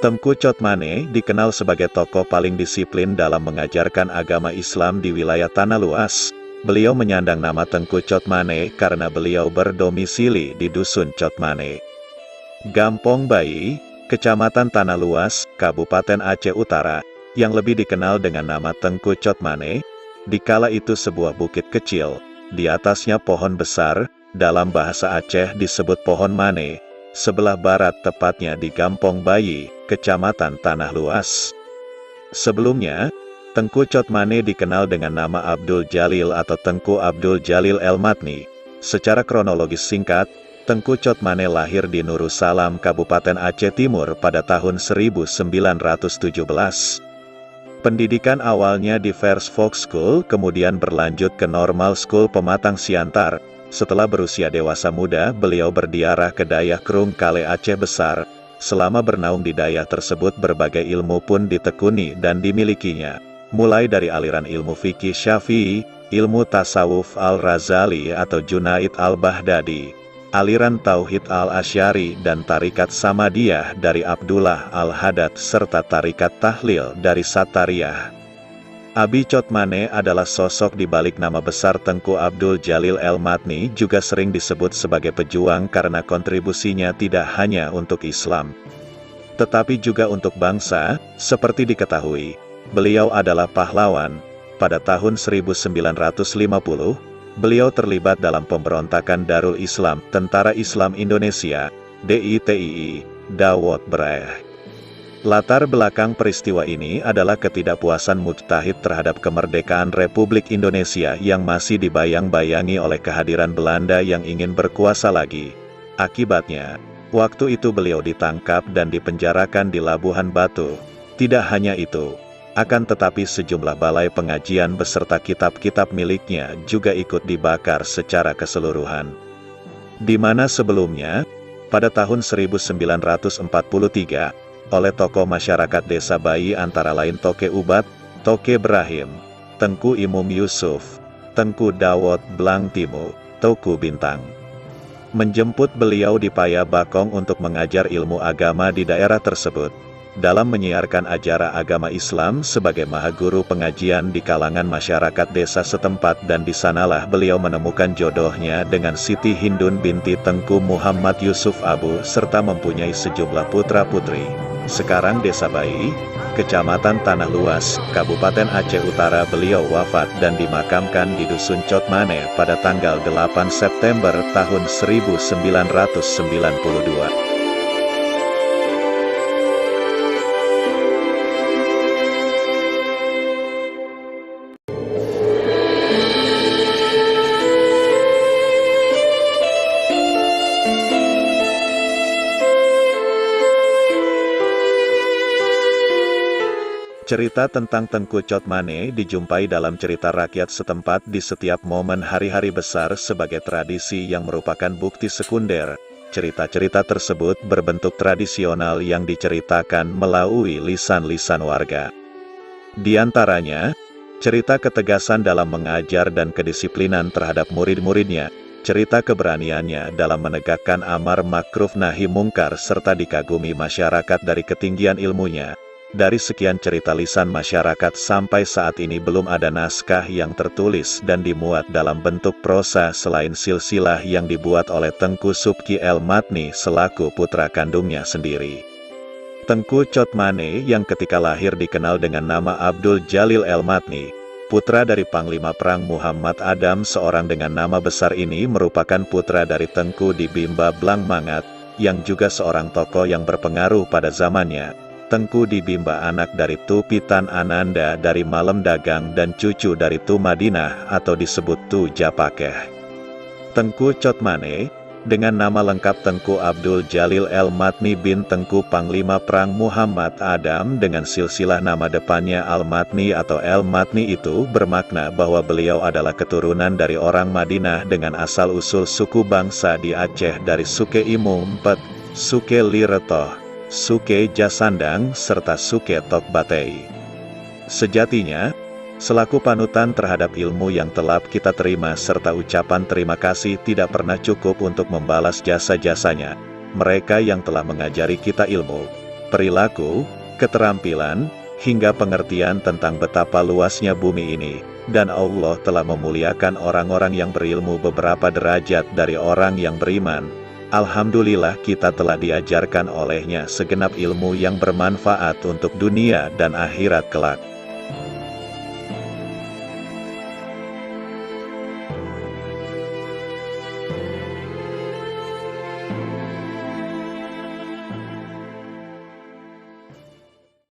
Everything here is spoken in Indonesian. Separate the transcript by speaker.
Speaker 1: Tengku Chotmane dikenal sebagai tokoh paling disiplin dalam mengajarkan agama Islam di wilayah Tanah Luas. Beliau menyandang nama Tengku Chotmane karena beliau berdomisili di Dusun Chotmane, Gampong Bayi, Kecamatan Tanah Luas, Kabupaten Aceh Utara, yang lebih dikenal dengan nama Tengku Chotmane. Dikala itu sebuah bukit kecil, di atasnya pohon besar, dalam bahasa Aceh disebut pohon mane. Sebelah barat tepatnya di Gampong Bayi, Kecamatan Tanah Luas. Sebelumnya, Tengku Chotmane dikenal dengan nama Abdul Jalil atau Tengku Abdul Jalil El-Matni. Secara kronologis singkat, Tengku Chotmane lahir di Nurusalam, Kabupaten Aceh Timur pada tahun 1917. Pendidikan awalnya di First Folk School, kemudian berlanjut ke Normal School Pematang Siantar. Setelah berusia dewasa muda, beliau berdiarah ke Dayah Krung Kale Aceh Besar. Selama bernaung di dayah tersebut, berbagai ilmu pun ditekuni dan dimilikinya. Mulai dari aliran ilmu fikih Syafi'i, ilmu tasawuf Al-Razali atau Junaid Al-Baghdadi, aliran Tauhid Al-Asy'ari dan tarikat Samadiyah dari Abdullah Al-Haddad, serta tarikat Tahlil dari Sattariyah. Abi Chotmane adalah sosok di balik nama besar Tengku Abdul Jalil El-Matni, juga sering disebut sebagai pejuang karena kontribusinya tidak hanya untuk Islam, tetapi juga untuk bangsa. Seperti diketahui, beliau adalah pahlawan. Pada tahun 1950, beliau terlibat dalam pemberontakan Darul Islam, Tentara Islam Indonesia, DITII, Dawot Beraih. Latar belakang peristiwa ini adalah ketidakpuasan mujtahid terhadap kemerdekaan Republik Indonesia yang masih dibayang-bayangi oleh kehadiran Belanda yang ingin berkuasa lagi. Akibatnya, waktu itu beliau ditangkap dan dipenjarakan di Labuhan Batu. Tidak hanya itu, akan tetapi sejumlah balai pengajian beserta kitab-kitab miliknya juga ikut dibakar secara keseluruhan. Di mana sebelumnya, pada tahun 1943, oleh tokoh masyarakat Desa Bayi antara lain Toke Ubat, Toke Brahim, Tengku Imum Yusuf, Tengku Dawot Blang Timu, Teuku Bintang, menjemput beliau di Paya Bakong untuk mengajar ilmu agama di daerah tersebut. Dalam menyiarkan ajaran agama Islam sebagai mahaguru pengajian di kalangan masyarakat desa setempat, dan di sanalah beliau menemukan jodohnya dengan Siti Hindun binti Tengku Muhammad Yusuf Abu, serta mempunyai sejumlah putra-putri. Sekarang Desa Bayi, Kecamatan Tanah Luas, Kabupaten Aceh Utara. Beliau wafat dan dimakamkan di Dusun Chotmane pada tanggal 8 September tahun 1992. Cerita tentang Tengku Chotmane dijumpai dalam cerita rakyat setempat di setiap momen hari-hari besar sebagai tradisi yang merupakan bukti sekunder. Cerita-cerita tersebut berbentuk tradisional yang diceritakan melalui lisan-lisan warga. Di antaranya, cerita ketegasan dalam mengajar dan kedisiplinan terhadap murid-muridnya, cerita keberaniannya dalam menegakkan amar makruf nahi mungkar, serta dikagumi masyarakat dari ketinggian ilmunya. Dari sekian cerita lisan masyarakat, sampai saat ini belum ada naskah yang tertulis dan dimuat dalam bentuk prosa selain silsilah yang dibuat oleh Tengku Subki El-Matni selaku putra kandungnya sendiri. Tengku Chotmane yang ketika lahir dikenal dengan nama Abdul Jalil El-Matni, putra dari Panglima Perang Muhammad Adam. Seorang dengan nama besar ini merupakan putra dari Tengku di Bimba Blang Mangat, yang juga seorang tokoh yang berpengaruh pada zamannya. Tengku di Bimba anak dari Tu Pitan Ananda dari Malem Dagang dan cucu dari Tu Madinah atau disebut Tu Japakeh. Tengku Chotmane, dengan nama lengkap Tengku Abdul Jalil El-Matni bin Tengku Panglima Perang Muhammad Adam dengan silsilah nama depannya Al-Matni atau El-Matni, itu bermakna bahwa beliau adalah keturunan dari orang Madinah dengan asal-usul suku bangsa di Aceh dari Suke Imum Pet, Suke Liretoh, Suke Jasandang, serta Suke Tokbatei. Sejatinya, selaku panutan terhadap ilmu yang telah kita terima serta ucapan terima kasih tidak pernah cukup untuk membalas jasa-jasanya, mereka yang telah mengajari kita ilmu, perilaku, keterampilan, hingga pengertian tentang betapa luasnya bumi ini. Dan Allah telah memuliakan orang-orang yang berilmu beberapa derajat dari orang yang beriman. Alhamdulillah kita telah diajarkan olehnya segenap ilmu yang bermanfaat untuk dunia dan akhirat kelak.